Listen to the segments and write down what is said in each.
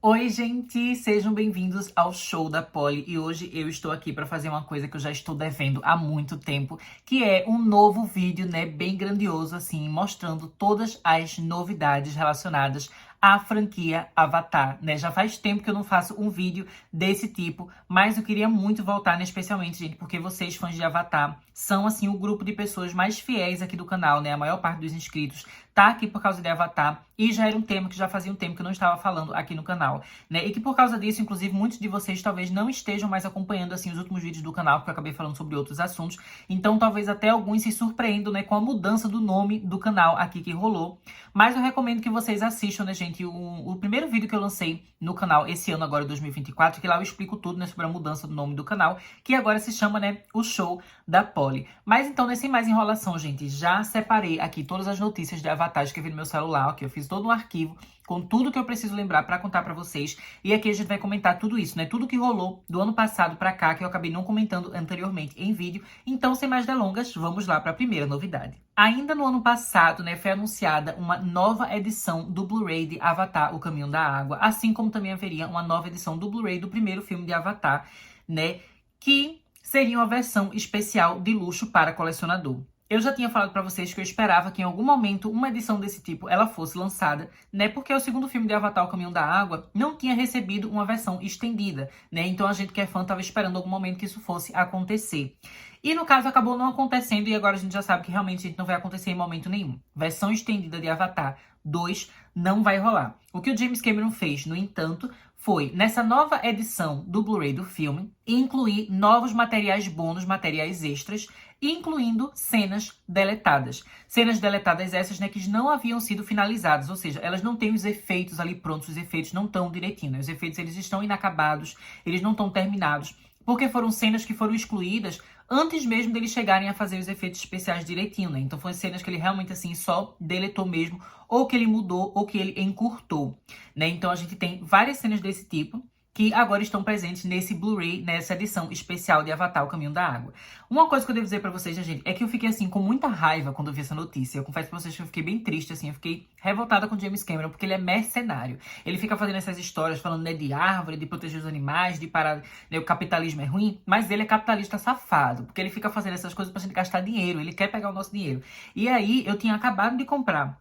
Oi, gente! Sejam bem-vindos ao Show da Polly. E hoje eu estou aqui para fazer uma coisa que eu já estou devendo há muito tempo, que é um novo vídeo, né, bem grandioso, assim, mostrando todas as novidades relacionadas à franquia Avatar, né? Já faz tempo que eu não faço um vídeo desse tipo, mas eu queria muito voltar, né, especialmente, gente, porque vocês, fãs de Avatar, são, assim, o grupo de pessoas mais fiéis aqui do canal, né? A maior parte dos inscritos tá aqui por causa de Avatar, e já era um tema que já fazia um tempo que eu não estava falando aqui no canal, né? E que por causa disso, inclusive, muitos de vocês talvez não estejam mais acompanhando, assim, os últimos vídeos do canal, porque eu acabei falando sobre outros assuntos. Então, talvez até alguns se surpreendam, né, com a mudança do nome do canal aqui que rolou. Mas eu recomendo que vocês assistam, né, gente, o primeiro vídeo que eu lancei no canal esse ano, agora 2024, que lá eu explico tudo, né, sobre a mudança do nome do canal, que agora se chama, né, o Show da Polly. Mas então, né, sem mais enrolação, gente, já separei aqui todas as notícias de Avatar, escrevi no meu celular, ok? Eu fiz todo um arquivo com tudo que eu preciso lembrar pra contar pra vocês. E aqui a gente vai comentar tudo isso, né? Tudo que rolou do ano passado pra cá, que eu acabei não comentando anteriormente em vídeo. Então, sem mais delongas, vamos lá pra primeira novidade. Ainda no ano passado, né, foi anunciada uma nova edição do Blu-ray de Avatar, O Caminho da Água, assim como também haveria uma nova edição do Blu-ray do primeiro filme de Avatar, né, que seria uma versão especial de luxo para colecionador. Eu já tinha falado pra vocês que eu esperava que em algum momento uma edição desse tipo ela fosse lançada, né? Porque o segundo filme de Avatar, O Caminho da Água, não tinha recebido uma versão estendida, né? Então a gente que é fã tava esperando algum momento que isso fosse acontecer. E no caso acabou não acontecendo e agora a gente já sabe que realmente não vai acontecer em momento nenhum. Versão estendida de Avatar 2 não vai rolar. O que o James Cameron fez, no entanto, foi, nessa nova edição do Blu-ray do filme, incluir novos materiais bônus, materiais extras, incluindo cenas deletadas. Cenas deletadas essas, né, que não haviam sido finalizadas, ou seja, elas não têm os efeitos ali prontos, os efeitos não estão direitinho, né? Os efeitos eles estão inacabados, eles não estão terminados, porque foram cenas que foram excluídas antes mesmo deles chegarem a fazer os efeitos especiais direitinho, né? Então foram cenas que ele realmente, assim, só deletou mesmo, ou que ele mudou, ou que ele encurtou, né? Então a gente tem várias cenas desse tipo, que agora estão presentes nesse Blu-ray, nessa edição especial de Avatar, O Caminho da Água. Uma coisa que eu devo dizer pra vocês, gente, é que eu fiquei, assim, com muita raiva quando eu vi essa notícia. Eu confesso pra vocês que eu fiquei bem triste, assim, eu fiquei revoltada com o James Cameron, porque ele é mercenário. Ele fica fazendo essas histórias, falando, né, de árvore, de proteger os animais, de parar, né, o capitalismo é ruim, mas ele é capitalista safado, porque ele fica fazendo essas coisas pra gente gastar dinheiro, ele quer pegar o nosso dinheiro. E aí, eu tinha acabado de comprar,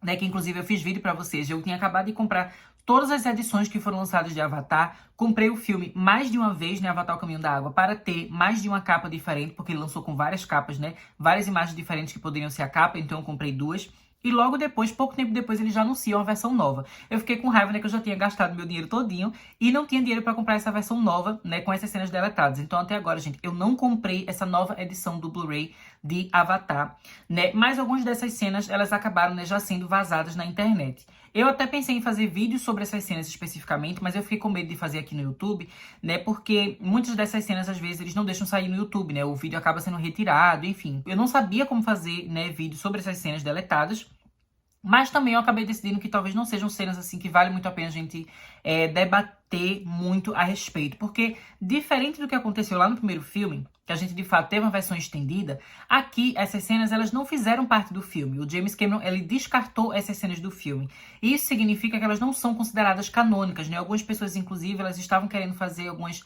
né, que inclusive eu fiz vídeo pra vocês, eu tinha acabado de comprar todas as edições que foram lançadas de Avatar, comprei o filme mais de uma vez, né, Avatar, O Caminho da Água, para ter mais de uma capa diferente, porque ele lançou com várias capas, né, várias imagens diferentes que poderiam ser a capa, então eu comprei duas. E logo depois, pouco tempo depois, eles já anunciam a versão nova. Eu fiquei com raiva, né, que eu já tinha gastado meu dinheiro todinho e não tinha dinheiro pra comprar essa versão nova, né, com essas cenas deletadas. Então, até agora, gente, eu não comprei essa nova edição do Blu-ray de Avatar, né, mas algumas dessas cenas, elas acabaram, né, já sendo vazadas na internet. Eu até pensei em fazer vídeos sobre essas cenas especificamente, mas eu fiquei com medo de fazer aqui no YouTube, né, porque muitas dessas cenas, às vezes, eles não deixam sair no YouTube, né, o vídeo acaba sendo retirado, enfim. Eu não sabia como fazer, né, vídeo sobre essas cenas deletadas, mas também eu acabei decidindo que talvez não sejam cenas assim que vale muito a pena a gente debater muito a respeito. Porque, diferente do que aconteceu lá no primeiro filme, que a gente de fato teve uma versão estendida, aqui essas cenas elas não fizeram parte do filme. O James Cameron ele descartou essas cenas do filme. Isso significa que elas não são consideradas canônicas, né? Algumas pessoas, inclusive, elas estavam querendo fazer algumas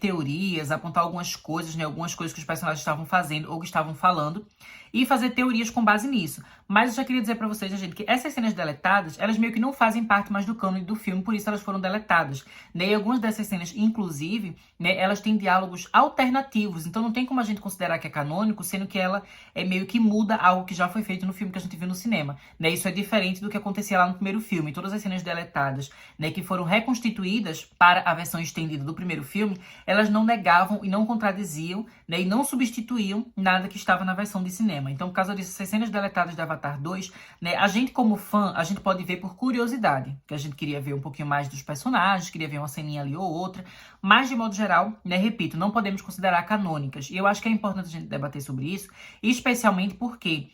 teorias, apontar algumas coisas, né? Algumas coisas que os personagens estavam fazendo ou que estavam falando, e fazer teorias com base nisso. Mas eu já queria dizer pra vocês, gente, que essas cenas deletadas, elas meio que não fazem parte mais do cânone do filme, por isso elas foram deletadas, né? E algumas dessas cenas, inclusive, né, elas têm diálogos alternativos, então não tem como a gente considerar que é canônico, sendo que ela meio que muda algo que já foi feito no filme que a gente viu no cinema, né? Isso é diferente do que acontecia lá no primeiro filme. Todas as cenas deletadas, né, que foram reconstituídas para a versão estendida do primeiro filme, elas não negavam e não contradiziam, né, e não substituíam nada que estava na versão de cinema. Então, por causa disso, essas cenas deletadas de Avatar 2, né, a gente como fã, a gente pode ver por curiosidade, que a gente queria ver um pouquinho mais dos personagens, queria ver uma ceninha ali ou outra, mas de modo geral, né, repito, não podemos considerar canônicas. E eu acho que é importante a gente debater sobre isso, especialmente porque,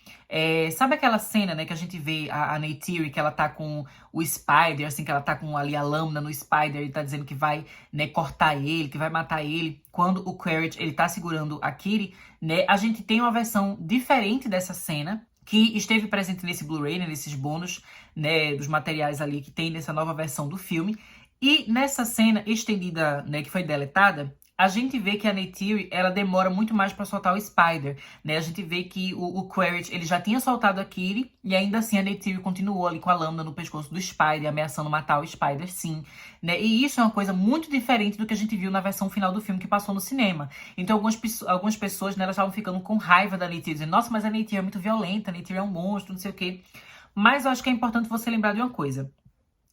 sabe aquela cena, né, que a gente vê a Neytiri, que ela tá com o Spider, assim, que ela tá com ali a lâmina no Spider e tá dizendo que vai, né, cortar ele, que vai matar ele, quando o Quaritch, ele tá segurando a Kiri, né, a gente tem uma versão diferente dessa cena, que esteve presente nesse Blu-ray, né, nesses bônus, né, dos materiais ali que tem nessa nova versão do filme, E nessa cena estendida, né, que foi deletada, a gente vê que a Neytiri, ela demora muito mais pra soltar o Spider, né? A gente vê que o Quaritch, ele já tinha soltado a Kitty, e ainda assim a Neytiri continuou ali com a lâmina no pescoço do Spider, ameaçando matar o Spider, sim, né? E isso é uma coisa muito diferente do que a gente viu na versão final do filme que passou no cinema. Então algumas pessoas, né, elas estavam ficando com raiva da Neytiri, dizendo, nossa, mas a Neytiri é muito violenta, a Neytiri é um monstro, não sei o quê. Mas eu acho que é importante você lembrar de uma coisa.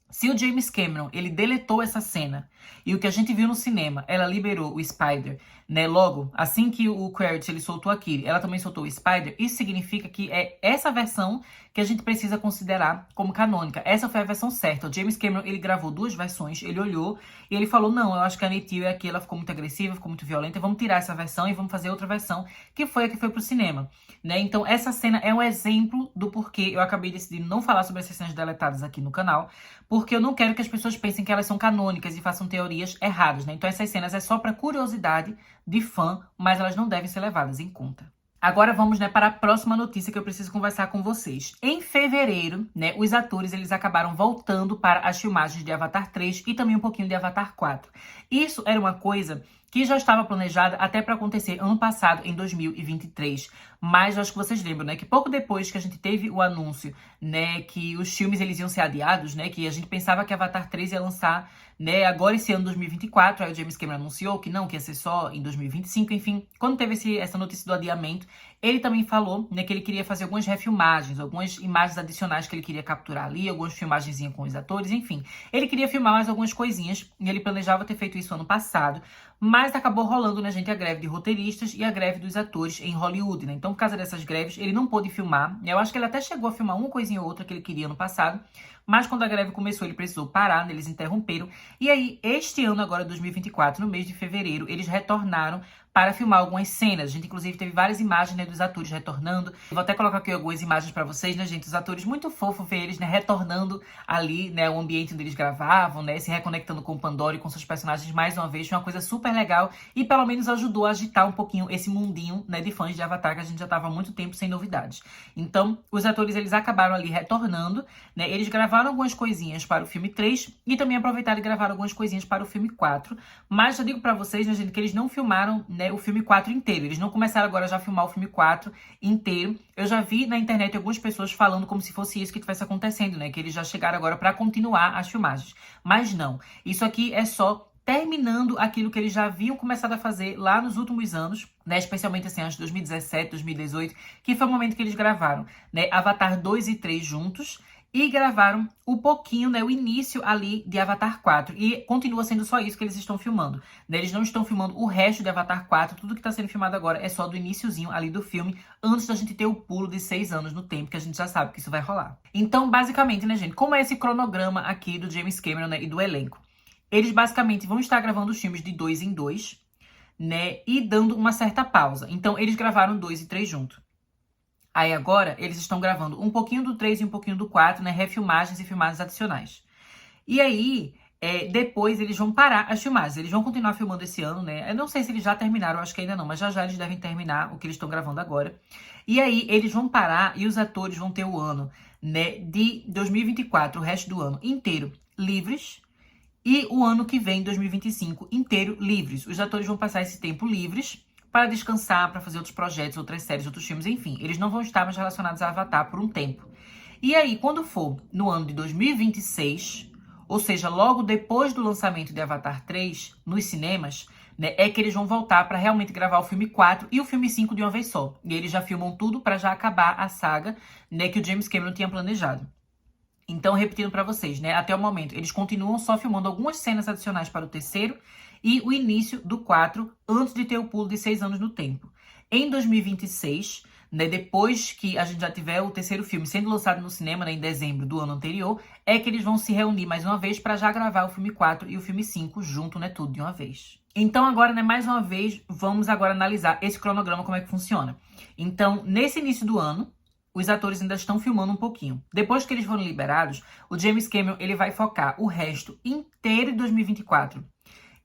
Se o James Cameron, ele deletou essa cena, e o que a gente viu no cinema, ela liberou o Spider, né, logo, assim que o Quaritch, ele soltou a Kitty, ela também soltou o Spider, isso significa que é essa versão que a gente precisa considerar como canônica. Essa foi a versão certa. O James Cameron, ele gravou duas versões, ele olhou, e ele falou, não, eu acho que a Neytiri aqui, ela ficou muito agressiva, ficou muito violenta, vamos tirar essa versão e vamos fazer outra versão, que foi a que foi pro cinema, né? Então, essa cena é um exemplo do porquê eu acabei decidindo não falar sobre essas cenas deletadas aqui no canal, porque eu não quero que as pessoas pensem que elas são canônicas e façam teorias erradas, né? Então essas cenas é só para curiosidade de fã, mas elas não devem ser levadas em conta. Agora vamos, né, para a próxima notícia que eu preciso conversar com vocês. Em fevereiro, né, os atores eles acabaram voltando para as filmagens de Avatar 3 e também um pouquinho de Avatar 4. Isso era uma coisa que já estava planejada até para acontecer ano passado, em 2023. Mas eu acho que vocês lembram, né, que pouco depois que a gente teve o anúncio, né, que os filmes eles iam ser adiados, né, que a gente pensava que Avatar 3 ia lançar, né, agora esse ano 2024, aí o James Cameron anunciou que não, que ia ser só em 2025, enfim. Quando teve essa notícia do adiamento, ele também falou, né, que ele queria fazer algumas refilmagens, algumas imagens adicionais que ele queria capturar ali, algumas filmagenzinhas com os atores, enfim. Ele queria filmar mais algumas coisinhas, e ele planejava ter feito isso ano passado, mas acabou rolando, né, gente, a greve de roteiristas e a greve dos atores em Hollywood, né? Então, por causa dessas greves, ele não pôde filmar. Eu acho que ele até chegou a filmar uma coisinha ou outra que ele queria no passado, mas quando a greve começou, ele precisou parar, né? Eles interromperam. E aí, este ano agora, 2024, no mês de fevereiro, eles retornaram para filmar algumas cenas. A gente, inclusive, teve várias imagens, né, dos atores retornando. Eu vou até colocar aqui algumas imagens para vocês, né, gente? Os atores, muito fofo ver eles, né, retornando ali, né, o ambiente onde eles gravavam, né, se reconectando com o Pandora e com seus personagens mais uma vez. Foi uma coisa super legal e, pelo menos, ajudou a agitar um pouquinho esse mundinho, né, de fãs de Avatar, que a gente já estava há muito tempo sem novidades. Então, os atores, eles acabaram ali retornando, né? Eles gravaram algumas coisinhas para o filme 3 e também aproveitaram e gravaram algumas coisinhas para o filme 4. Mas já digo para vocês, né, gente, que eles não filmaram, né, o filme 4 inteiro. Eles não começaram agora já a filmar o filme 4 inteiro. Eu já vi na internet algumas pessoas falando como se fosse isso que estivesse acontecendo, né? Que eles já chegaram agora para continuar as filmagens. Mas não. Isso aqui é só terminando aquilo que eles já haviam começado a fazer lá nos últimos anos, né? Especialmente assim, anos de 2017, 2018, que foi o momento que eles gravaram, né, Avatar 2 e 3 juntos. E gravaram um pouquinho, né, o início ali de Avatar 4. E continua sendo só isso que eles estão filmando, né? Eles não estão filmando o resto de Avatar 4. Tudo que está sendo filmado agora é só do iniciozinho ali do filme, antes da gente ter o pulo de 6 anos no tempo, que a gente já sabe que isso vai rolar. Então, basicamente, né, gente, como é esse cronograma aqui do James Cameron, né, e do elenco? Eles basicamente vão estar gravando os filmes de 2 em 2, né, e dando uma certa pausa. Então, eles gravaram 2 e 3 juntos. Aí agora, eles estão gravando um pouquinho do 3 e um pouquinho do 4, né? Refilmagens e filmagens adicionais. E aí, depois eles vão parar as filmagens. Eles vão continuar filmando esse ano, né? Eu não sei se eles já terminaram, eu acho que ainda não. Mas já já eles devem terminar o que eles estão gravando agora. E aí, eles vão parar e os atores vão ter o ano, né, de 2024, o resto do ano inteiro, livres. E o ano que vem, 2025, inteiro, livres. Os atores vão passar esse tempo livres para descansar, para fazer outros projetos, outras séries, outros filmes, enfim. Eles não vão estar mais relacionados a Avatar por um tempo. E aí, quando for no ano de 2026, ou seja, logo depois do lançamento de Avatar 3 nos cinemas, né, é que eles vão voltar para realmente gravar o filme 4 e o filme 5 de uma vez só. E eles já filmam tudo para já acabar a saga, né, que o James Cameron tinha planejado. Então, repetindo para vocês, né, até o momento, eles continuam só filmando algumas cenas adicionais para o terceiro e o início do 4, antes de ter o pulo de 6 anos no tempo. Em 2026, né, depois que a gente já tiver o terceiro filme sendo lançado no cinema, né, em dezembro do ano anterior, é que eles vão se reunir mais uma vez para já gravar o filme 4 e o filme 5 junto, né, tudo de uma vez. Então agora, né, mais uma vez, vamos agora analisar esse cronograma, como é que funciona. Então, nesse início do ano, os atores ainda estão filmando um pouquinho. Depois que eles foram liberados, o James Cameron ele vai focar o resto inteiro de 2024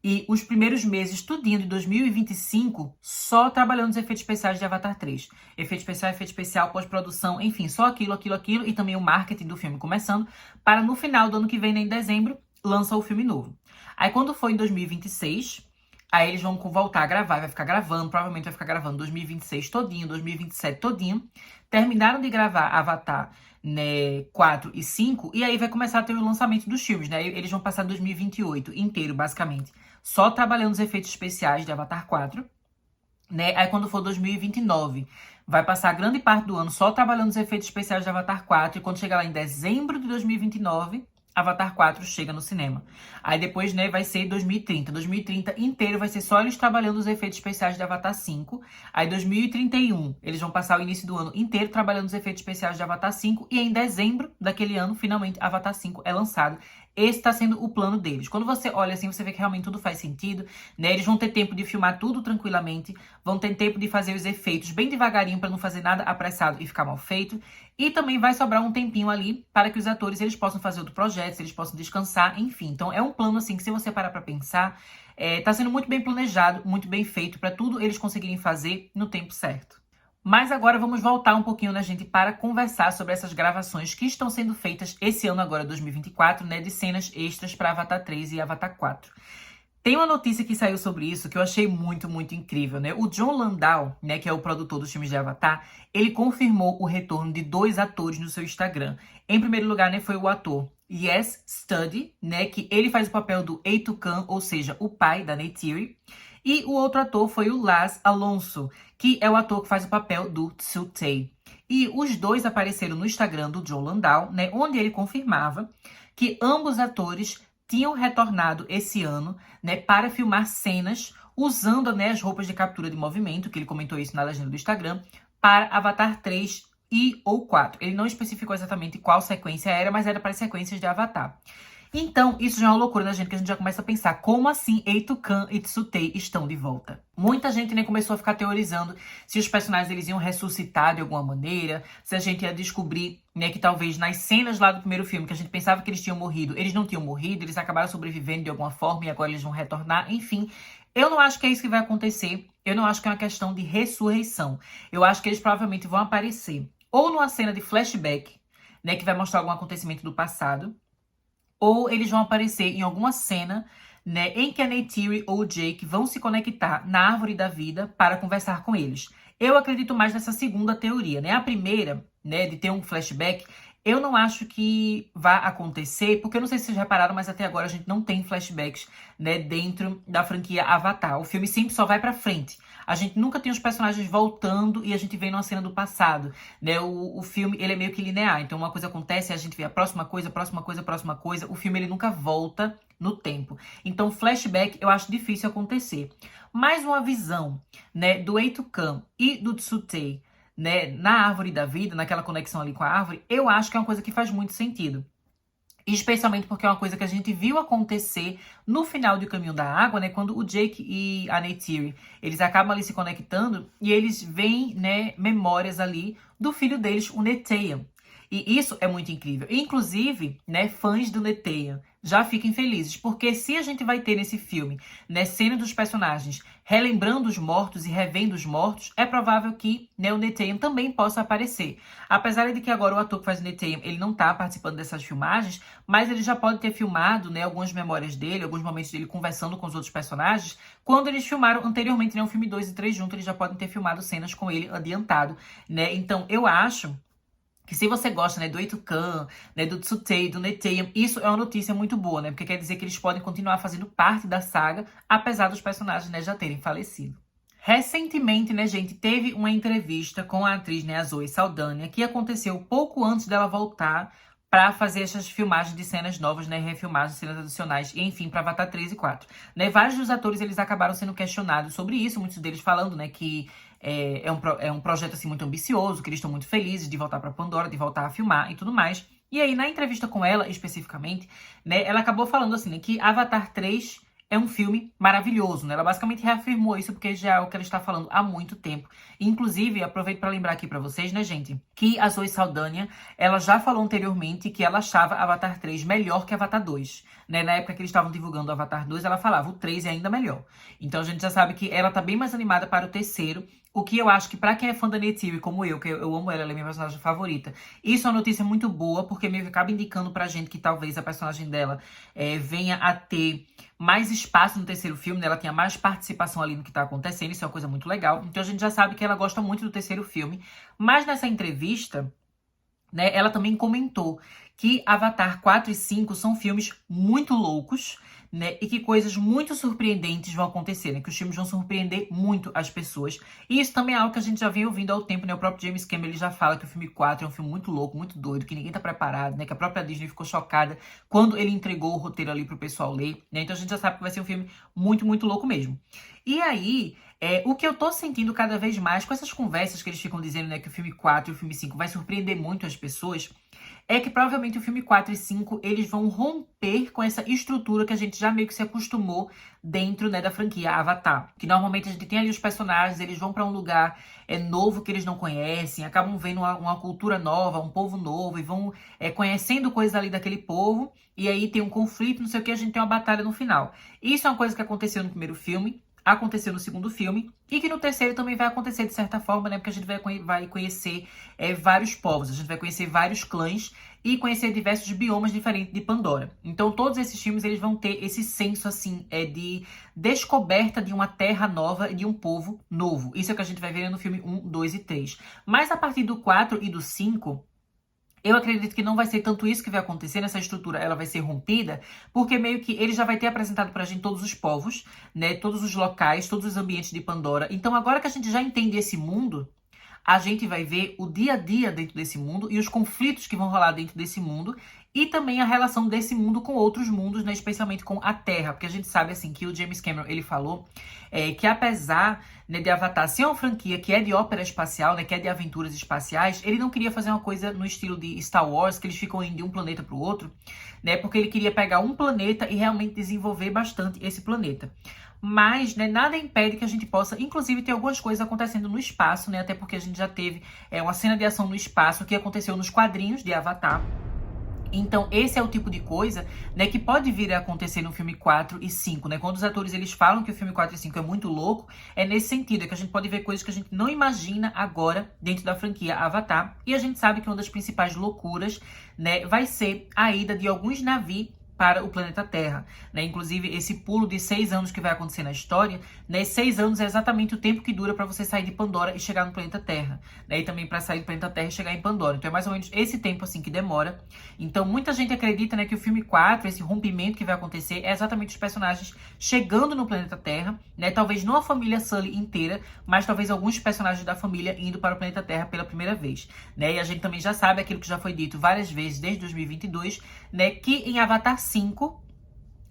e os primeiros meses, tudinho de 2025, só trabalhando nos efeitos especiais de Avatar 3. Efeito especial, pós-produção, enfim, só aquilo, e também o marketing do filme começando, para no final do ano que vem, né, em dezembro, lança o filme novo. Aí quando for em 2026, aí eles vão voltar a gravar, vai ficar gravando, provavelmente vai ficar gravando 2026 todinho, 2027 todinho. Terminaram de gravar Avatar, né, 4 e 5, e aí vai começar a ter o lançamento dos filmes, né? Eles vão passar 2028 inteiro, basicamente, só trabalhando os efeitos especiais de Avatar 4, né? Aí quando for 2029, vai passar grande parte do ano só trabalhando os efeitos especiais de Avatar 4, e quando chegar lá em dezembro de 2029, Avatar 4 chega no cinema. Aí depois, né, vai ser 2030. 2030 inteiro vai ser só eles trabalhando os efeitos especiais de Avatar 5. Aí 2031, eles vão passar o início do ano inteiro trabalhando os efeitos especiais de Avatar 5. E em dezembro daquele ano, finalmente, Avatar 5 é lançado. Esse está sendo o plano deles. Quando você olha assim, você vê que realmente tudo faz sentido, né? Eles vão ter tempo de filmar tudo tranquilamente, vão ter tempo de fazer os efeitos bem devagarinho para não fazer nada apressado e ficar mal feito. E também vai sobrar um tempinho ali para que os atores eles possam fazer outro projeto, eles possam descansar, enfim. Então é um plano assim que, se você parar para pensar, tá sendo muito bem planejado, muito bem feito para tudo eles conseguirem fazer no tempo certo. Mas agora vamos voltar um pouquinho, né, gente, para conversar sobre essas gravações que estão sendo feitas esse ano agora, 2024, né, de cenas extras para Avatar 3 e Avatar 4. Tem uma notícia que saiu sobre isso que eu achei muito, muito incrível, né? O Jon Landau, né, que é o produtor dos filmes de Avatar, ele confirmou o retorno de 2 atores no seu Instagram. Em primeiro lugar, né, foi o ator Yes Study, né, que ele faz o papel do Eitu Khan, ou seja, o pai da Neytiri. E o outro ator foi o Laz Alonso, que é o ator que faz o papel do Tsutei. E os dois apareceram no Instagram do Jon Landau, né, onde ele confirmava que ambos atores tinham retornado esse ano, né, para filmar cenas usando, né, as roupas de captura de movimento, que ele comentou isso na legenda do Instagram, para Avatar 3 e ou 4. Ele não especificou exatamente qual sequência era, mas era para as sequências de Avatar. Então, isso já é uma loucura, né, gente? Que a gente já começa a pensar, como assim Eitu Khan e Tsutei estão de volta? Muita gente, né, começou a ficar teorizando se os personagens eles iam ressuscitar de alguma maneira, se a gente ia descobrir, né, que talvez nas cenas lá do primeiro filme, que a gente pensava que eles tinham morrido, eles não tinham morrido, eles acabaram sobrevivendo de alguma forma e agora eles vão retornar, enfim. Eu não acho que é isso que vai acontecer, eu não acho que é uma questão de ressurreição. Eu acho que eles provavelmente vão aparecer ou numa cena de flashback, né, que vai mostrar algum acontecimento do passado, ou eles vão aparecer em alguma cena, né, em que a Neytiri ou o Jake vão se conectar na árvore da vida para conversar com eles. Eu acredito mais nessa segunda teoria, né? A primeira, né, de ter um flashback, eu não acho que vá acontecer, porque eu não sei se vocês repararam, mas até agora a gente não tem flashbacks, né, dentro da franquia Avatar. O filme sempre só vai pra frente. A gente nunca tem os personagens voltando e a gente vê numa cena do passado, né? O filme, ele é meio que linear. Então, uma coisa acontece, a gente vê a próxima coisa, próxima coisa, próxima coisa. O filme, ele nunca volta no tempo. Então, flashback, eu acho difícil acontecer. Mais uma visão, né, do Eitu Khan e do Tsutei, né, na árvore da vida, naquela conexão ali com a árvore, eu acho que é uma coisa que faz muito sentido. Especialmente porque é uma coisa que a gente viu acontecer no final do Caminho da Água, né? Quando o Jake e a Neytiri, eles acabam ali se conectando e eles veem, né, memórias ali do filho deles, o Neteyam. E isso é muito incrível. Inclusive, né, fãs do Neteyam já fiquem felizes, porque se a gente vai ter nesse filme, né, cena dos personagens relembrando os mortos e revendo os mortos, é provável que, né, o Neteyam também possa aparecer. Apesar de que agora o ator que faz o Neteyam, ele não tá participando dessas filmagens, mas ele já pode ter filmado, né, algumas memórias dele, alguns momentos dele conversando com os outros personagens, quando eles filmaram anteriormente, né, o filme 2 e 3 juntos, eles já podem ter filmado cenas com ele adiantado, né? Então, eu acho que se você gosta, né, do Eitu Khan, né, do Tsutei, do Neteyam, isso é uma notícia muito boa, né? Porque quer dizer que eles podem continuar fazendo parte da saga, apesar dos personagens, né, já terem falecido. Recentemente, né, gente, teve uma entrevista com a atriz, né, a Zoe Saldana, que aconteceu pouco antes dela voltar para fazer essas filmagens de cenas novas, né, refilmagens, cenas adicionais, e enfim, para Avatar 3 e 4. Né, vários dos atores, eles acabaram sendo questionados sobre isso, muitos deles falando, né, que é um projeto, assim, muito ambicioso, que eles estão muito felizes de voltar para Pandora, de voltar a filmar e tudo mais. E aí, na entrevista com ela, especificamente, né, ela acabou falando, assim, né, que Avatar 3 é um filme maravilhoso, né? Ela basicamente reafirmou isso porque já é o que ela está falando há muito tempo. Inclusive, aproveito para lembrar aqui para vocês, né, gente, que a Zoe Saldana, ela já falou anteriormente que ela achava Avatar 3 melhor que Avatar 2, né? Na época que eles estavam divulgando o Avatar 2, ela falava, o 3 é ainda melhor. Então a gente já sabe que ela tá bem mais animada para o terceiro, o que eu acho que pra quem é fã da Neytiri, como eu, que eu amo ela é minha personagem favorita, isso é uma notícia muito boa, porque meio que acaba indicando pra gente que talvez a personagem dela venha a ter mais espaço no terceiro filme, né? Ela tenha mais participação ali no que tá acontecendo, isso é uma coisa muito legal. Então a gente já sabe que ela gosta muito do terceiro filme, mas nessa entrevista, né, ela também comentou que Avatar 4 e 5 são filmes muito loucos, né, e que coisas muito surpreendentes vão acontecer, né, que os filmes vão surpreender muito as pessoas. E isso também é algo que a gente já vem ouvindo ao tempo, né, o próprio James Cameron ele já fala que o filme 4 é um filme muito louco, muito doido, que ninguém tá preparado, né, que a própria Disney ficou chocada quando ele entregou o roteiro ali pro pessoal ler, né, então a gente já sabe que vai ser um filme muito, muito louco mesmo. E aí, o que eu tô sentindo cada vez mais com essas conversas que eles ficam dizendo, né, que o filme 4 e o filme 5 vai surpreender muito as pessoas, é que provavelmente o filme 4 e 5, eles vão romper com essa estrutura que a gente já meio que se acostumou dentro, né, da franquia Avatar. Que normalmente a gente tem ali os personagens, eles vão pra um lugar novo que eles não conhecem, acabam vendo uma cultura nova, um povo novo, e vão conhecendo coisas ali daquele povo, e aí tem um conflito, não sei o que, a gente tem uma batalha no final. Isso é uma coisa que aconteceu no primeiro filme, aconteceu no segundo filme, e que no terceiro também vai acontecer de certa forma, né? Porque a gente vai conhecer vários povos, a gente vai conhecer vários clãs e conhecer diversos biomas diferentes de Pandora. Então todos esses filmes eles vão ter esse senso assim de descoberta de uma terra nova e de um povo novo. Isso é o que a gente vai ver no filme 1, 2 e 3. Mas a partir do 4 e do 5, eu acredito que não vai ser tanto isso que vai acontecer, nessa estrutura ela vai ser rompida, porque meio que ele já vai ter apresentado pra gente todos os povos, né, todos os locais, todos os ambientes de Pandora. Então agora que a gente já entende esse mundo, a gente vai ver o dia a dia dentro desse mundo e os conflitos que vão rolar dentro desse mundo e também a relação desse mundo com outros mundos, né, especialmente com a Terra, porque a gente sabe assim que o James Cameron ele falou que apesar, né, de Avatar ser uma franquia que é de ópera espacial, né, que é de aventuras espaciais, ele não queria fazer uma coisa no estilo de Star Wars, que eles ficam indo de um planeta para o outro, né, porque ele queria pegar um planeta e realmente desenvolver bastante esse planeta. Mas, né, nada impede que a gente possa, inclusive, ter algumas coisas acontecendo no espaço, né? Até porque a gente já teve uma cena de ação no espaço que aconteceu nos quadrinhos de Avatar. Então, esse é o tipo de coisa, né, que pode vir a acontecer no filme 4 e 5, né? Quando os atores eles falam que o filme 4 e 5 é muito louco, é nesse sentido, é que a gente pode ver coisas que a gente não imagina agora dentro da franquia Avatar. E a gente sabe que uma das principais loucuras, né, vai ser a ida de alguns navios para o planeta Terra, né? Inclusive, esse pulo de 6 anos que vai acontecer na história, né? 6 anos é exatamente o tempo que dura para você sair de Pandora e chegar no planeta Terra, né? E também para sair do planeta Terra e chegar em Pandora. Então é mais ou menos esse tempo assim que demora. Então muita gente acredita, né, que o filme 4, esse rompimento que vai acontecer, é exatamente os personagens chegando no planeta Terra, né? Talvez não a família Sully inteira, mas talvez alguns personagens da família indo para o planeta Terra pela primeira vez, né? E a gente também já sabe aquilo que já foi dito várias vezes desde 2022, né, que em Avatar 5,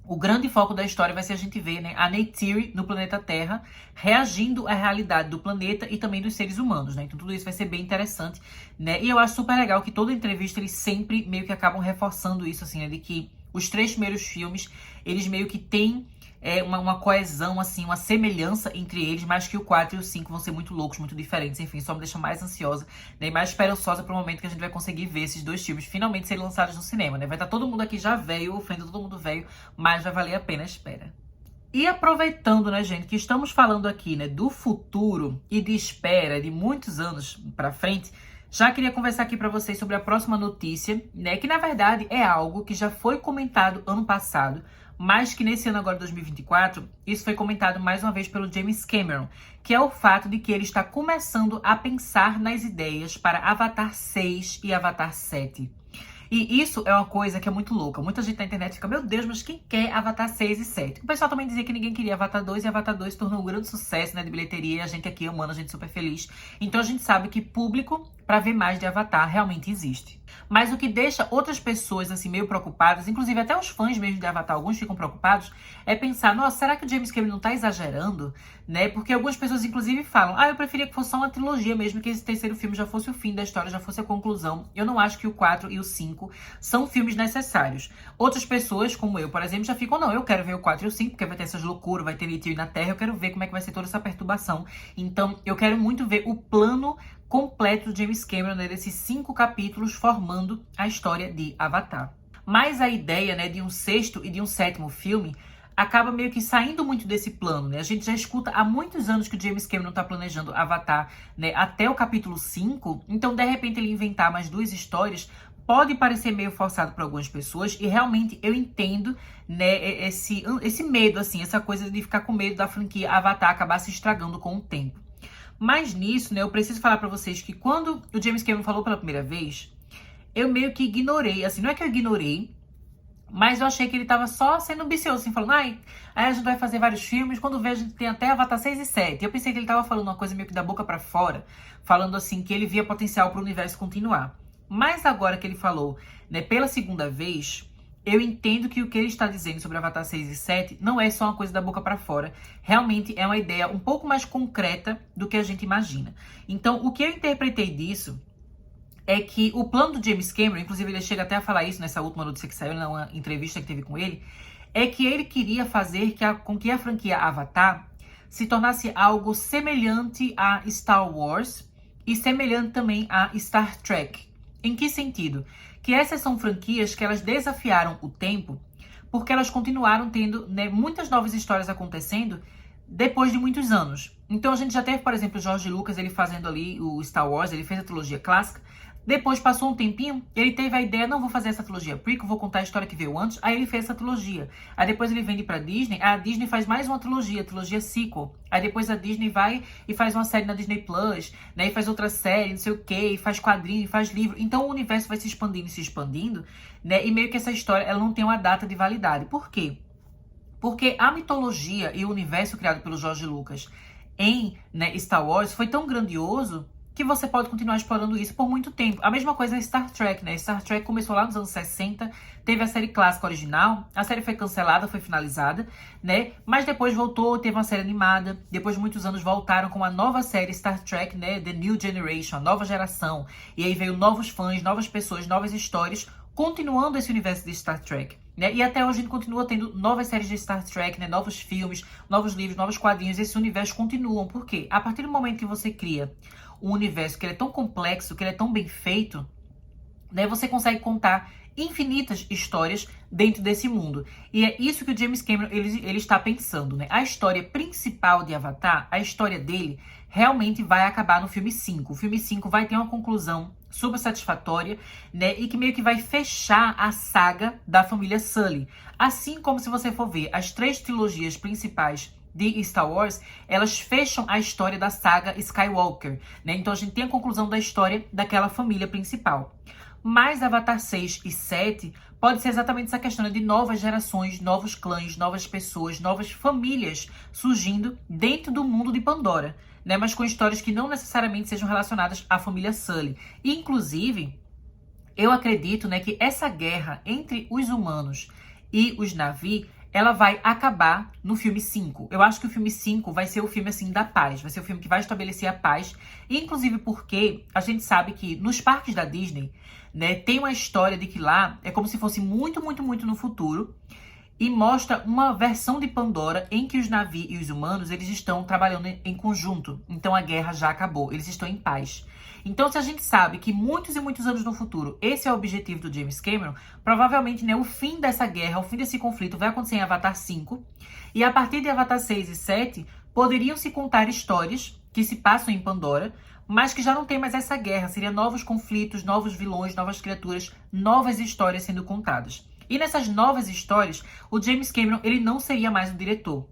o grande foco da história vai ser a gente ver, né, a Neytiri no planeta Terra reagindo à realidade do planeta e também dos seres humanos, né? Então tudo isso vai ser bem interessante, né? E eu acho super legal que toda entrevista eles sempre meio que acabam reforçando isso, assim, né, de que os 3 primeiros filmes, eles meio que têm uma coesão, assim, uma semelhança entre eles, mas que o 4 e o 5 vão ser muito loucos, muito diferentes, enfim, só me deixa mais ansiosa, né, e mais esperançosa pro momento que a gente vai conseguir ver esses 2 filmes finalmente serem lançados no cinema, né? Vai estar todo mundo aqui já velho, ofendo todo mundo velho, mas vai valer a pena a espera. E aproveitando, né, gente, que estamos falando aqui, né, do futuro e de espera de muitos anos pra frente, já queria conversar aqui pra vocês sobre a próxima notícia, né, que na verdade é algo que já foi comentado ano passado, mas que nesse ano agora, 2024, isso foi comentado mais uma vez pelo James Cameron, que é o fato de que ele está começando a pensar nas ideias para Avatar 6 e Avatar 7. E isso é uma coisa que é muito louca. Muita gente na internet fica, meu Deus, mas quem quer Avatar 6 e 7? O pessoal também dizia que ninguém queria Avatar 2 e Avatar 2 tornou um grande sucesso, né, de bilheteria, e a gente aqui amando, a gente super feliz. Então a gente sabe que público para ver mais de Avatar realmente existe. Mas o que deixa outras pessoas assim meio preocupadas, inclusive até os fãs mesmo de Avatar, alguns ficam preocupados, é pensar, nossa, será que o James Cameron não tá exagerando? Né? Porque algumas pessoas inclusive falam, eu preferia que fosse só uma trilogia mesmo, que esse terceiro filme já fosse o fim da história, já fosse a conclusão. Eu não acho que o 4 e o 5 são filmes necessários. Outras pessoas, como eu, por exemplo, já ficam, não, eu quero ver o 4 e o 5, porque vai ter essas loucuras, vai ter Nitiu na Terra, eu quero ver como é que vai ser toda essa perturbação. Então, eu quero muito ver o plano completo do James Cameron, né, desses 5 capítulos formando a história de Avatar. Mas a ideia, né, de um sexto e de um sétimo filme acaba meio que saindo muito desse plano, né? A gente já escuta há muitos anos que o James Cameron tá planejando Avatar, né, até o capítulo 5, então de repente ele inventar mais 2 histórias pode parecer meio forçado para algumas pessoas, e realmente eu entendo, né, esse medo, assim, essa coisa de ficar com medo da franquia Avatar acabar se estragando com o tempo. Mas nisso, né, eu preciso falar pra vocês que quando o James Cameron falou pela primeira vez, eu meio que ignorei, assim, não é que eu ignorei, mas eu achei que ele tava só sendo ambicioso, assim, falando, aí a gente vai fazer vários filmes, quando vejo a gente tem até Avatar 6 e 7. Eu pensei que ele tava falando uma coisa meio que da boca pra fora, falando assim, que ele via potencial pro universo continuar. Mas agora que ele falou, né, pela segunda vez, eu entendo que o que ele está dizendo sobre Avatar 6 e 7 não é só uma coisa da boca para fora. Realmente é uma ideia um pouco mais concreta do que a gente imagina. Então, o que eu interpretei disso é que o plano do James Cameron, inclusive ele chega até a falar isso nessa última notícia que saiu, numa entrevista que teve com ele, é que ele queria fazer com que a franquia Avatar se tornasse algo semelhante a Star Wars e semelhante também a Star Trek. Em que sentido? Que essas são franquias que elas desafiaram o tempo, porque elas continuaram tendo, né, muitas novas histórias acontecendo depois de muitos anos. Então a gente já teve, por exemplo, o George Lucas, ele fazendo ali o Star Wars, ele fez a trilogia clássica. Depois passou um tempinho, ele teve a ideia, não vou fazer essa trilogia prequel, vou contar a história que veio antes. Aí ele fez essa trilogia. Aí depois ele vende pra Disney, a Disney faz mais uma trilogia, trilogia sequel. Aí depois a Disney vai e faz uma série na Disney Plus, né, e faz outra série, não sei o que, e faz quadrinho, e faz livro. Então o universo vai se expandindo, né, e meio que essa história, ela não tem uma data de validade. Por quê? Porque a mitologia e o universo criado pelo George Lucas em, né, Star Wars foi tão grandioso que você pode continuar explorando isso por muito tempo. A mesma coisa é Star Trek, né? Star Trek começou lá nos anos 60, teve a série clássica original, a série foi cancelada, foi finalizada, né? Mas depois voltou, teve uma série animada, depois de muitos anos voltaram com uma nova série Star Trek, né? The New Generation, a nova geração. E aí veio novos fãs, novas pessoas, novas histórias, continuando esse universo de Star Trek. Né? E até hoje a gente continua tendo novas séries de Star Trek, né? Novos filmes, novos livros, novos quadrinhos. Esses universos continuam. Por quê? A partir do momento que você cria um universo que ele é tão complexo, que ele é tão bem feito, né? Você consegue contar infinitas histórias dentro desse mundo. E é isso que o James Cameron ele está pensando, né? A história principal de Avatar, a história dele, realmente vai acabar no filme 5. O filme 5 vai ter uma conclusão super satisfatória, né? E que meio que vai fechar a saga da família Sully. Assim como se você for ver as 3 trilogias principais de Star Wars, elas fecham a história da saga Skywalker, né? Então a gente tem a conclusão da história daquela família principal. Mas Avatar 6 e 7 pode ser exatamente essa questão de novas gerações, novos clãs, novas pessoas, novas famílias surgindo dentro do mundo de Pandora, né? Mas com histórias que não necessariamente sejam relacionadas à família Sully. Inclusive, eu acredito, né, que essa guerra entre os humanos e os Na'vi, ela vai acabar no filme 5. Eu acho que o filme 5 vai ser o filme, assim, da paz. Vai ser o filme que vai estabelecer a paz. Inclusive porque a gente sabe que nos parques da Disney, né, tem uma história de que lá é como se fosse muito, muito, muito no futuro. E mostra uma versão de Pandora em que os Na'vi e os humanos, eles estão trabalhando em conjunto. Então a guerra já acabou, eles estão em paz. Então se a gente sabe que muitos e muitos anos no futuro, esse é o objetivo do James Cameron, provavelmente, né, o fim dessa guerra, o fim desse conflito vai acontecer em Avatar 5. E a partir de Avatar 6 e 7, poderiam se contar histórias que se passam em Pandora, mas que já não tem mais essa guerra. Seriam novos conflitos, novos vilões, novas criaturas, novas histórias sendo contadas. E nessas novas histórias, o James Cameron, ele não seria mais o diretor.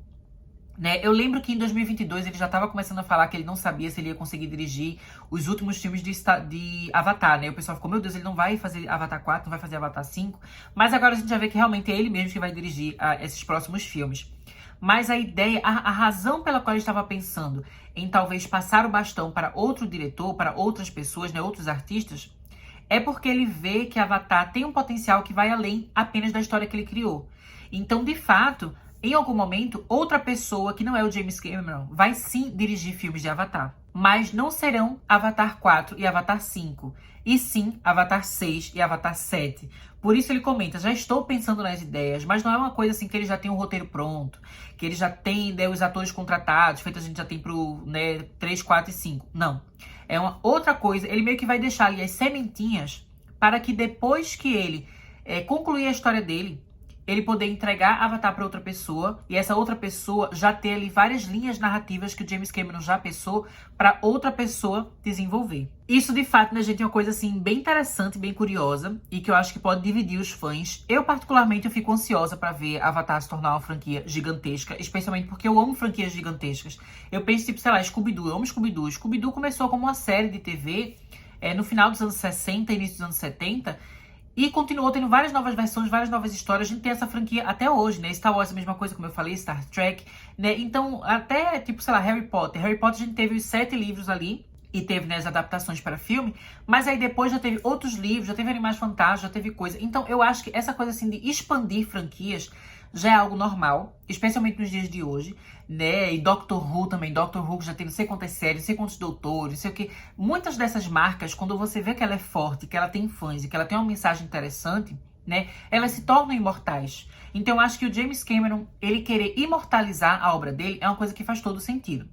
Né? Eu lembro que em 2022 ele já estava começando a falar que ele não sabia se ele ia conseguir dirigir os últimos filmes de Avatar, né? O pessoal ficou, meu Deus, ele não vai fazer Avatar 4, não vai fazer Avatar 5. Mas agora a gente já vê que realmente é ele mesmo que vai dirigir esses próximos filmes. Mas a ideia, a razão pela qual ele estava pensando em talvez passar o bastão para outro diretor, para outras pessoas, né, outros artistas, é porque ele vê que Avatar tem um potencial que vai além apenas da história que ele criou. Então, de fato, em algum momento, outra pessoa que não é o James Cameron vai sim dirigir filmes de Avatar. Mas não serão Avatar 4 e Avatar 5, e sim Avatar 6 e Avatar 7. Por isso ele comenta, já estou pensando nas ideias, mas não é uma coisa assim que ele já tem um roteiro pronto, que ele já tem, né, os atores contratados, feito a gente já tem pro, né, 3, 4 e 5. Não. É uma outra coisa, ele meio que vai deixar ali as sementinhas para que depois que ele concluir a história dele, ele poder entregar Avatar para outra pessoa e essa outra pessoa já ter ali várias linhas narrativas que o James Cameron já pensou para outra pessoa desenvolver. Isso, de fato, né, gente, é uma coisa assim bem interessante, bem curiosa e que eu acho que pode dividir os fãs. Eu, particularmente, eu fico ansiosa para ver Avatar se tornar uma franquia gigantesca, especialmente porque eu amo franquias gigantescas. Eu penso, tipo, sei lá, Scooby-Doo, eu amo Scooby-Doo. Scooby-Doo começou como uma série de TV no final dos anos 60, início dos anos 70, e continuou tendo várias novas versões, várias novas histórias. A gente tem essa franquia até hoje, né? Star Wars é a mesma coisa, como eu falei, Star Trek, né? Então, até, tipo, sei lá, Harry Potter. Harry Potter a gente teve os 7 livros ali, e teve, né, as adaptações para filme, mas aí depois já teve outros livros, já teve Animais Fantásticos, já teve coisa. Então, eu acho que essa coisa, assim, de expandir franquias já é algo normal, especialmente nos dias de hoje, né? E Doctor Who também. Doctor Who já tem não sei quantas séries, não sei quantos doutores, não sei o que. Muitas dessas marcas, quando você vê que ela é forte, que ela tem fãs e que ela tem uma mensagem interessante, né? Elas se tornam imortais. Então, eu acho que o James Cameron, ele querer imortalizar a obra dele é uma coisa que faz todo sentido.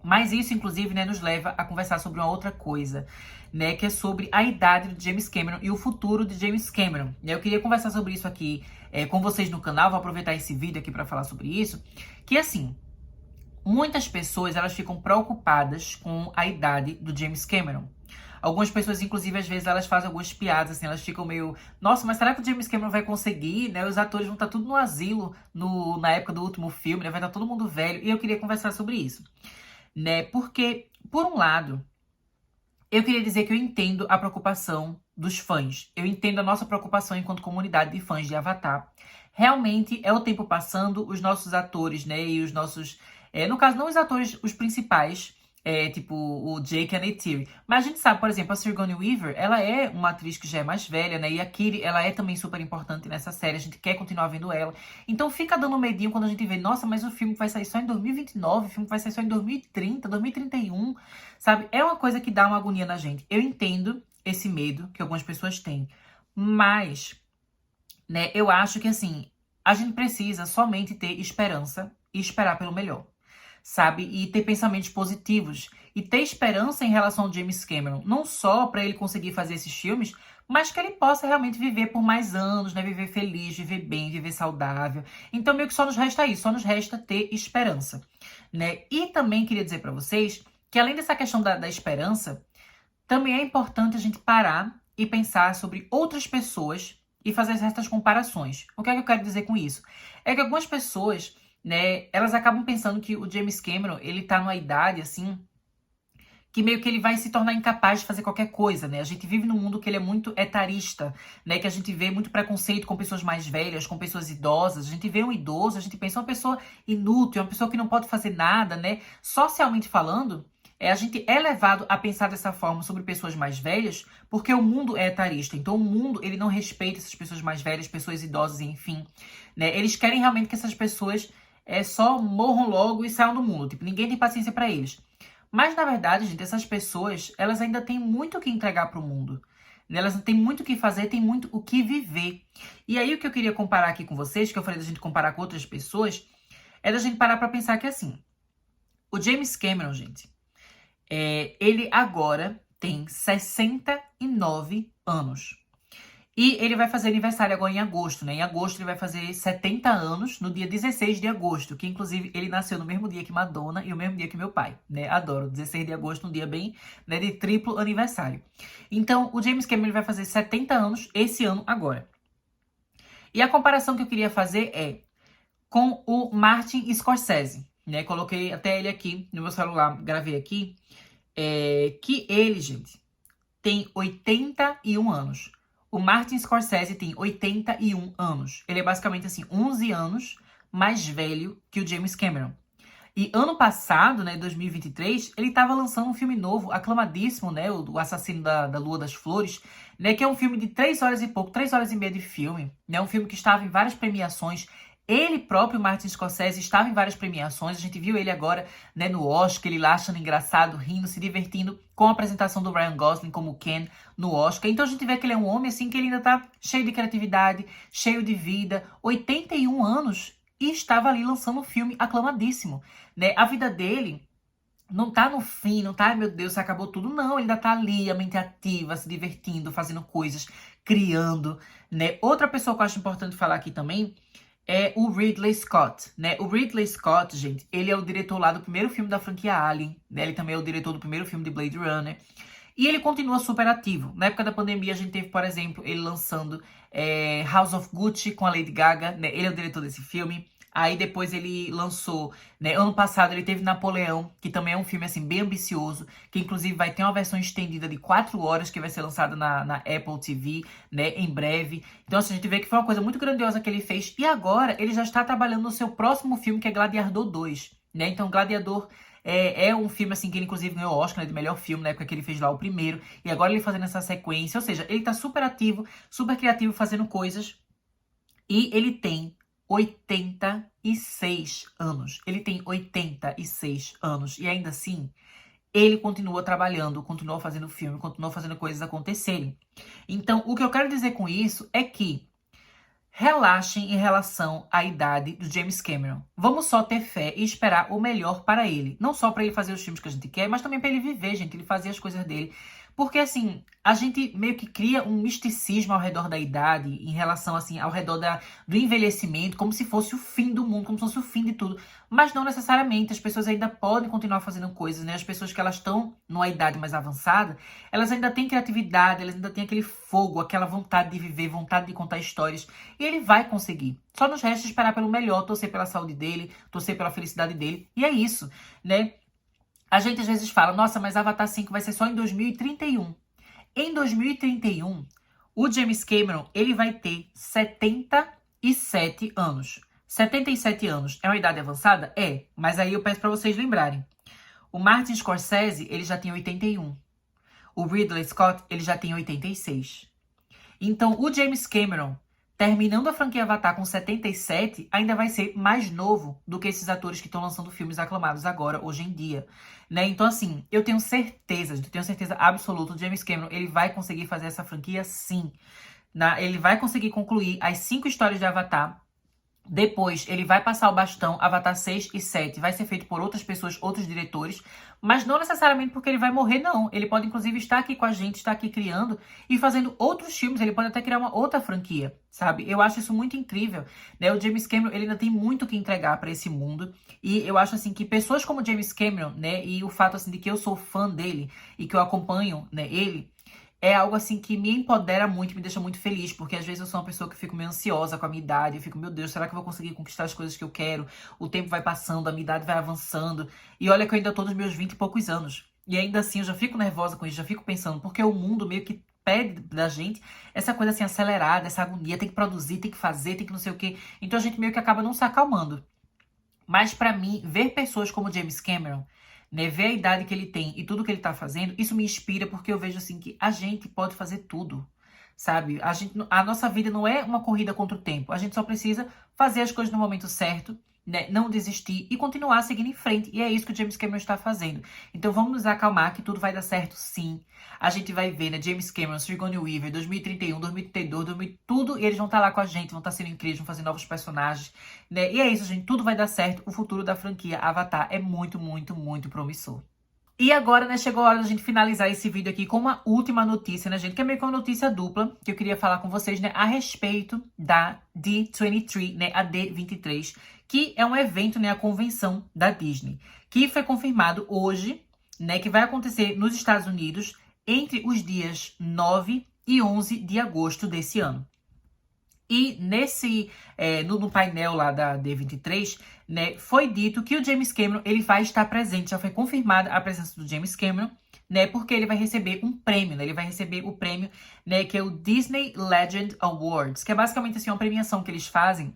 Mas isso, inclusive, né, nos leva a conversar sobre uma outra coisa, né, que é sobre a idade de James Cameron e o futuro de James Cameron. Eu queria conversar sobre isso aqui com vocês no canal, vou aproveitar esse vídeo aqui para falar sobre isso, que assim, muitas pessoas, elas ficam preocupadas com a idade do James Cameron. Algumas pessoas, inclusive, às vezes, elas fazem algumas piadas, assim, elas ficam meio... Nossa, mas será que o James Cameron vai conseguir, né? Os atores vão estar tudo no asilo na época do último filme, né? Vai estar todo mundo velho. E eu queria conversar sobre isso, né? Porque, por um lado, eu queria dizer que eu entendo a preocupação dos fãs. Eu entendo a nossa preocupação enquanto comunidade de fãs de Avatar. Realmente é o tempo passando, os nossos atores, né, e os nossos... no caso, não os atores, os principais, tipo o Jake e a Neytiri. Mas a gente sabe, por exemplo, a Sigourney Weaver, ela é uma atriz que já é mais velha, né, e a Kiri, ela é também super importante nessa série, a gente quer continuar vendo ela. Então fica dando medinho quando a gente vê, nossa, mas o filme vai sair só em 2029, o filme vai sair só em 2030, 2031, sabe? É uma coisa que dá uma agonia na gente. Eu entendo esse medo que algumas pessoas têm, mas, né, eu acho que, assim, a gente precisa somente ter esperança e esperar pelo melhor, sabe? E ter pensamentos positivos. E ter esperança em relação ao James Cameron. Não só para ele conseguir fazer esses filmes, mas que ele possa realmente viver por mais anos, né? Viver feliz, viver bem, viver saudável. Então, meio que só nos resta isso. Só nos resta ter esperança, né? E também queria dizer para vocês que, além dessa questão da esperança, também é importante a gente parar e pensar sobre outras pessoas e fazer certas comparações. O que é que eu quero dizer com isso? É que algumas pessoas, né, elas acabam pensando que o James Cameron, ele tá numa idade, assim, que meio que ele vai se tornar incapaz de fazer qualquer coisa, né? A gente vive num mundo que ele é muito etarista, né? Que a gente vê muito preconceito com pessoas mais velhas, com pessoas idosas. A gente vê um idoso, a gente pensa uma pessoa inútil, uma pessoa que não pode fazer nada, né? Socialmente falando, a gente é levado a pensar dessa forma sobre pessoas mais velhas, porque o mundo é etarista. Então, o mundo, ele não respeita essas pessoas mais velhas, pessoas idosas, enfim, né? Eles querem realmente que essas pessoas só morram logo e saiam do mundo. Tipo, ninguém tem paciência pra eles. Mas, na verdade, gente, essas pessoas, elas ainda têm muito o que entregar pro mundo. Elas têm muito o que fazer, têm muito o que viver. E aí, o que eu queria comparar aqui com vocês, que eu falei da gente comparar com outras pessoas, é da gente parar pra pensar que, assim, o James Cameron, gente, ele agora tem 69 anos. E ele vai fazer aniversário agora em agosto, né? Em agosto ele vai fazer 70 anos, no dia 16 de agosto, que inclusive ele nasceu no mesmo dia que Madonna e o mesmo dia que meu pai, né? Adoro, 16 de agosto, um dia bem, né, de triplo aniversário. Então, o James Cameron ele vai fazer 70 anos esse ano agora. E a comparação que eu queria fazer é com o Martin Scorsese, né? Coloquei até ele aqui no meu celular, gravei aqui, que ele, gente, tem 81 anos. O Martin Scorsese tem 81 anos. Ele é basicamente, assim, 11 anos mais velho que o James Cameron. E ano passado, né, 2023, ele estava lançando um filme novo, aclamadíssimo, né, o Assassino da Lua das Flores, né, que é um filme de 3 horas e pouco, 3 horas e meia de filme, né, um filme que estava em várias premiações. Ele próprio, Martin Scorsese, estava em várias premiações. A gente viu ele agora, né, no Oscar, ele lá achando engraçado, rindo, se divertindo com a apresentação do Ryan Gosling como Ken no Oscar. Então a gente vê que ele é um homem, assim, que ele ainda tá cheio de criatividade, cheio de vida, 81 anos, e estava ali lançando um filme aclamadíssimo, né? A vida dele não tá no fim, não tá, ai meu Deus, acabou tudo. Não, ele ainda tá ali, a mente ativa, se divertindo, fazendo coisas, criando, né? Outra pessoa que eu acho importante falar aqui também é o Ridley Scott, né? O Ridley Scott, gente, ele é o diretor lá do primeiro filme da franquia Alien, né? Ele também é o diretor do primeiro filme de Blade Runner. E ele continua super ativo. Na época da pandemia, a gente teve, por exemplo, ele lançando House of Gucci com a Lady Gaga, né? Ele é o diretor desse filme. Aí depois ele lançou, né, ano passado ele teve Napoleão, que também é um filme assim bem ambicioso, que inclusive vai ter uma versão estendida de 4 horas que vai ser lançada na Apple TV, né, em breve. Então assim, a gente vê que foi uma coisa muito grandiosa que ele fez. E agora ele já está trabalhando no seu próximo filme, que é Gladiador 2, né? Então Gladiador é um filme assim que ele inclusive ganhou o Oscar, né, de melhor filme, na época que ele fez lá o primeiro. E agora ele fazendo essa sequência, ou seja, ele tá super ativo, super criativo, fazendo coisas. E ele tem 86 anos. Ele tem 86 anos. E ainda assim, ele continua trabalhando, continua fazendo filme, continua fazendo coisas acontecerem. Então, o que eu quero dizer com isso é que relaxem em relação à idade do James Cameron. Vamos só ter fé e esperar o melhor para ele. Não só para ele fazer os filmes que a gente quer, mas também para ele viver, gente. Ele fazer as coisas dele. Porque, assim, a gente meio que cria um misticismo ao redor da idade, em relação, assim, ao redor do envelhecimento, como se fosse o fim do mundo, como se fosse o fim de tudo. Mas não necessariamente. As pessoas ainda podem continuar fazendo coisas, né? As pessoas que elas estão numa idade mais avançada, elas ainda têm criatividade, elas ainda têm aquele fogo, aquela vontade de viver, vontade de contar histórias. E ele vai conseguir. Só nos resta esperar pelo melhor, torcer pela saúde dele, torcer pela felicidade dele. E é isso, né? A gente às vezes fala, nossa, mas Avatar 5 vai ser só em 2031. Em 2031, o James Cameron, ele vai ter 77 anos. 77 anos é uma idade avançada? É, mas aí eu peço para vocês lembrarem. O Martin Scorsese, ele já tem 81. O Ridley Scott, ele já tem 86. Então, o James Cameron, terminando a franquia Avatar com 77, ainda vai ser mais novo do que esses atores que estão lançando filmes aclamados agora, hoje em dia, né? Então, assim, eu tenho certeza absoluta, o James Cameron, ele vai conseguir fazer essa franquia sim. Ele vai conseguir concluir as 5 histórias de Avatar. Depois, ele vai passar o bastão, Avatar 6 e 7 vai ser feito por outras pessoas, outros diretores, mas não necessariamente porque ele vai morrer, não. Ele pode, inclusive, estar aqui com a gente, estar aqui criando e fazendo outros filmes, ele pode até criar uma outra franquia, sabe? Eu acho isso muito incrível, né? O James Cameron, ele ainda tem muito que entregar para esse mundo, e eu acho, assim, que pessoas como o James Cameron, né, e o fato, assim, de que eu sou fã dele e que eu acompanho, né, ele, é algo assim que me empodera muito, me deixa muito feliz, porque às vezes eu sou uma pessoa que fico meio ansiosa com a minha idade, eu fico, meu Deus, será que eu vou conseguir conquistar as coisas que eu quero? O tempo vai passando, a minha idade vai avançando, e olha que eu ainda tô nos meus 20 e poucos anos. E ainda assim eu já fico nervosa com isso, já fico pensando, porque o mundo meio que pede da gente essa coisa assim acelerada, essa agonia, tem que produzir, tem que fazer, tem que não sei o quê. Então a gente meio que acaba não se acalmando. Mas pra mim, ver pessoas como James Cameron, né, ver a idade que ele tem e tudo que ele tá fazendo, isso me inspira porque eu vejo assim que a gente pode fazer tudo, sabe? A nossa vida não é uma corrida contra o tempo, a gente só precisa fazer as coisas no momento certo, né, não desistir e continuar seguindo em frente. E é isso que o James Cameron está fazendo. Então vamos nos acalmar que tudo vai dar certo sim. A gente vai ver, né, James Cameron, Sigourney Weaver, 2031, 2032, 2000, tudo, e eles vão estar lá com a gente, vão estar sendo incríveis, vão fazer novos personagens, né? E é isso, gente, tudo vai dar certo. O futuro da franquia Avatar é muito, muito, muito promissor. E agora, né, chegou a hora da gente finalizar esse vídeo aqui com uma última notícia, né, gente? Que é meio que uma notícia dupla, que eu queria falar com vocês, né, a respeito da D23, né, a D23, que é um evento, né, a convenção da Disney, que foi confirmado hoje, né, que vai acontecer nos Estados Unidos entre os dias 9 e 11 de agosto desse ano. E no painel lá da D23, né, foi dito que o James Cameron, ele vai estar presente, já foi confirmada a presença do James Cameron, né, porque ele vai receber um prêmio, né, ele vai receber o prêmio, né, que é o Disney Legend Awards, que é basicamente assim, uma premiação que eles fazem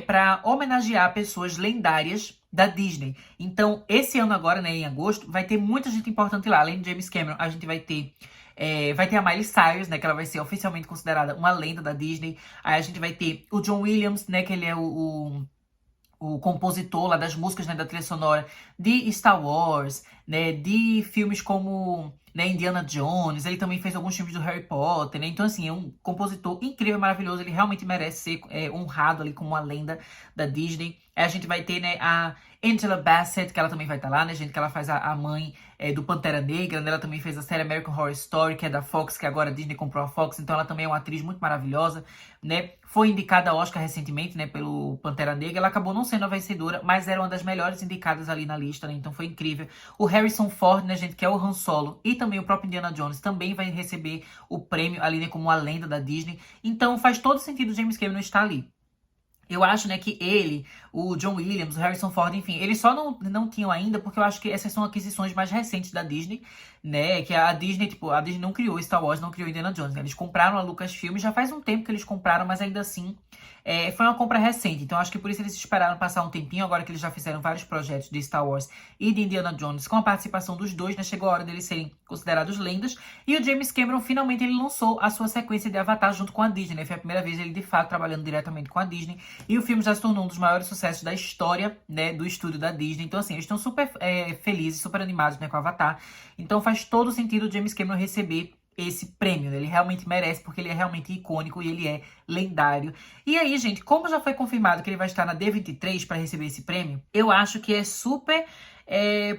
para homenagear pessoas lendárias da Disney. Então, esse ano agora, né, em agosto, vai ter muita gente importante lá. Além do James Cameron, a gente vai ter a Miley Cyrus, né, que ela vai ser oficialmente considerada uma lenda da Disney. Aí a gente vai ter o John Williams, né, que ele é o compositor lá das músicas, né, da trilha sonora de Star Wars, né, de filmes como, né, Indiana Jones. Ele também fez alguns filmes do Harry Potter, né? Então, assim, é um compositor incrível, maravilhoso. Ele realmente merece ser honrado ali como uma lenda da Disney. Aí a gente vai ter, né, a Angela Bassett, que ela também vai estar lá, né, gente? Que ela faz a mãe do Pantera Negra, né? Ela também fez a série American Horror Story, que é da Fox, que agora a Disney comprou a Fox. Então ela também é uma atriz muito maravilhosa, né? Foi indicada ao Oscar recentemente, né, pelo Pantera Negra. Ela acabou não sendo a vencedora, mas era uma das melhores indicadas ali na lista, né? Então foi incrível. O Harrison Ford, né, gente, que é o Han Solo, e também o próprio Indiana Jones, também vai receber o prêmio ali, né, como uma lenda da Disney. Então faz todo sentido o James Cameron estar ali. Eu acho, né, que ele, o John Williams, o Harrison Ford, enfim, eles só não tinham ainda, porque eu acho que essas são aquisições mais recentes da Disney, né, que a Disney, tipo, a Disney não criou Star Wars, não criou Indiana Jones, né? Eles compraram a Lucasfilm, já faz um tempo que eles compraram, mas ainda assim, foi uma compra recente, então acho que por isso eles esperaram passar um tempinho, agora que eles já fizeram vários projetos de Star Wars e de Indiana Jones, com a participação dos dois, né, chegou a hora deles serem considerados lendas, e o James Cameron, finalmente, ele lançou a sua sequência de Avatar junto com a Disney, né, foi a primeira vez ele, de fato, trabalhando diretamente com a Disney, e o filme já se tornou um dos maiores sucessos da história, né, do estúdio da Disney. Então, assim, eles estão super felizes, super animados, né, com o Avatar. Então, faz todo sentido o James Cameron receber esse prêmio, né? Ele realmente merece, porque ele é realmente icônico e ele é lendário. E aí, gente, como já foi confirmado que ele vai estar na D23 para receber esse prêmio, eu acho que é super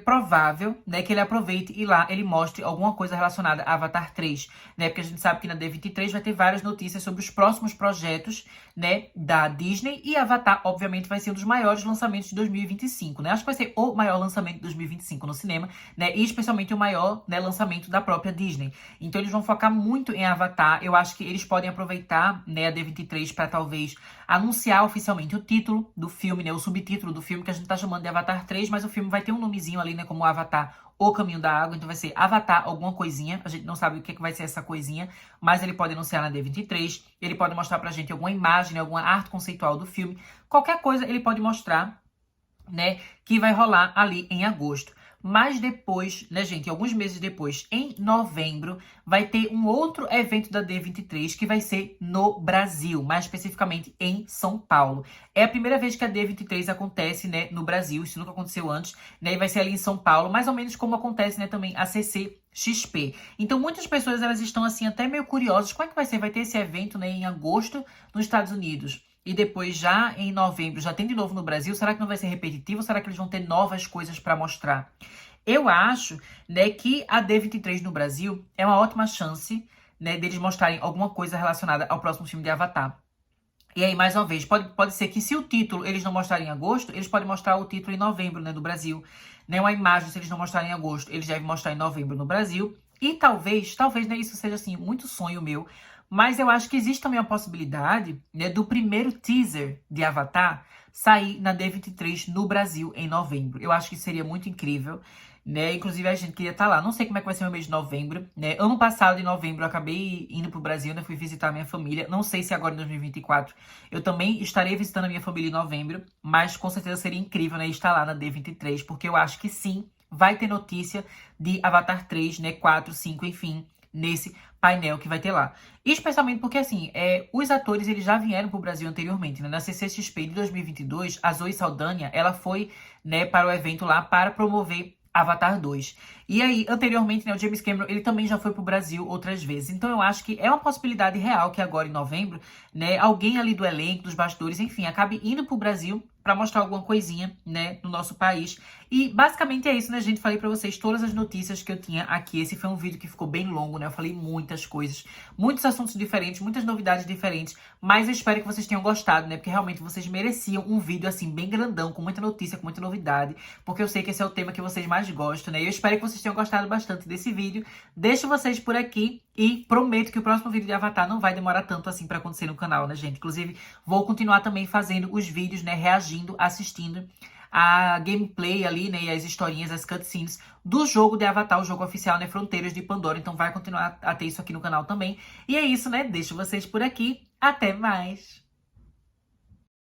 provável, né, que ele aproveite e lá ele mostre alguma coisa relacionada a Avatar 3, né, porque a gente sabe que na D23 vai ter várias notícias sobre os próximos projetos, né, da Disney, e Avatar, obviamente, vai ser um dos maiores lançamentos de 2025, né, acho que vai ser o maior lançamento de 2025 no cinema, né, e especialmente o maior, né, lançamento da própria Disney. Então eles vão focar muito em Avatar. Eu acho que eles podem aproveitar, né, a D23 para talvez anunciar oficialmente o título do filme, né, o subtítulo do filme, que a gente tá chamando de Avatar 3, mas o filme vai ter um nomezinho ali, né, como Avatar, O Caminho da Água, então vai ser Avatar alguma coisinha, a gente não sabe o que vai ser essa coisinha, mas ele pode anunciar na D23, ele pode mostrar pra gente alguma imagem, né, alguma arte conceitual do filme, qualquer coisa ele pode mostrar, né, que vai rolar ali em agosto. Mas depois, né, gente, alguns meses depois, em novembro, vai ter um outro evento da D23 que vai ser no Brasil, mais especificamente em São Paulo. É a primeira vez que a D23 acontece, né, no Brasil, isso nunca aconteceu antes, né, e vai ser ali em São Paulo, mais ou menos como acontece, né, também a CCXP. Então, muitas pessoas, elas estão, assim, até meio curiosas, como é que vai ser? Vai ter esse evento, né, em agosto nos Estados Unidos. E depois, já em novembro, já tem de novo no Brasil. Será que não vai ser repetitivo? Será que eles vão ter novas coisas para mostrar? Eu acho, né, que a D23 no Brasil é uma ótima chance, né, deles mostrarem alguma coisa relacionada ao próximo filme de Avatar. E aí, mais uma vez, pode ser que se o título eles não mostrarem em agosto, eles podem mostrar o título em novembro, né, do Brasil. Né, uma imagem, se eles não mostrarem em agosto, eles devem mostrar em novembro no Brasil. E talvez, né, isso seja, assim, muito sonho meu, mas eu acho que existe também a possibilidade, né, do primeiro teaser de Avatar sair na D23 no Brasil em novembro. Eu acho que seria muito incrível, né? Inclusive a gente queria estar lá. Não sei como é que vai ser o mês de novembro, né? Ano passado, em novembro, eu acabei indo pro Brasil, né? Fui visitar a minha família. Não sei se agora em 2024 eu também estarei visitando a minha família em novembro, mas com certeza seria incrível, né, estar lá na D23, porque eu acho que sim, vai ter notícia de Avatar 3, né? 4, 5, enfim, nesse painel que vai ter lá. Especialmente porque, assim, os atores, eles já vieram pro Brasil anteriormente, né? Na CCXP de 2022, a Zoe Saldanha, ela foi, né, para o evento lá para promover Avatar 2. E aí, anteriormente, né, o James Cameron, ele também já foi pro Brasil outras vezes. Então, eu acho que é uma possibilidade real que agora, em novembro, né, alguém ali do elenco, dos bastidores, enfim, acabe indo pro Brasil para mostrar alguma coisinha, né, no nosso país. E basicamente é isso, né, gente? Falei pra vocês todas as notícias que eu tinha aqui. Esse foi um vídeo que ficou bem longo, né? Eu falei muitas coisas, muitos assuntos diferentes, muitas novidades diferentes, mas eu espero que vocês tenham gostado, né? Porque realmente vocês mereciam um vídeo, assim, bem grandão, com muita notícia, com muita novidade, porque eu sei que esse é o tema que vocês mais gostam, né? E eu espero que vocês tenham gostado bastante desse vídeo. Deixo vocês por aqui E prometo que o próximo vídeo de Avatar não vai demorar tanto assim pra acontecer no canal, né, gente? Inclusive, vou continuar também fazendo os vídeos, né, reagindo, assistindo a gameplay ali, né, e as historinhas, as cutscenes do jogo de Avatar, o jogo oficial, né, Fronteiras de Pandora. Então vai continuar a ter isso aqui no canal também. E é isso, né? Deixo vocês por aqui. Até mais!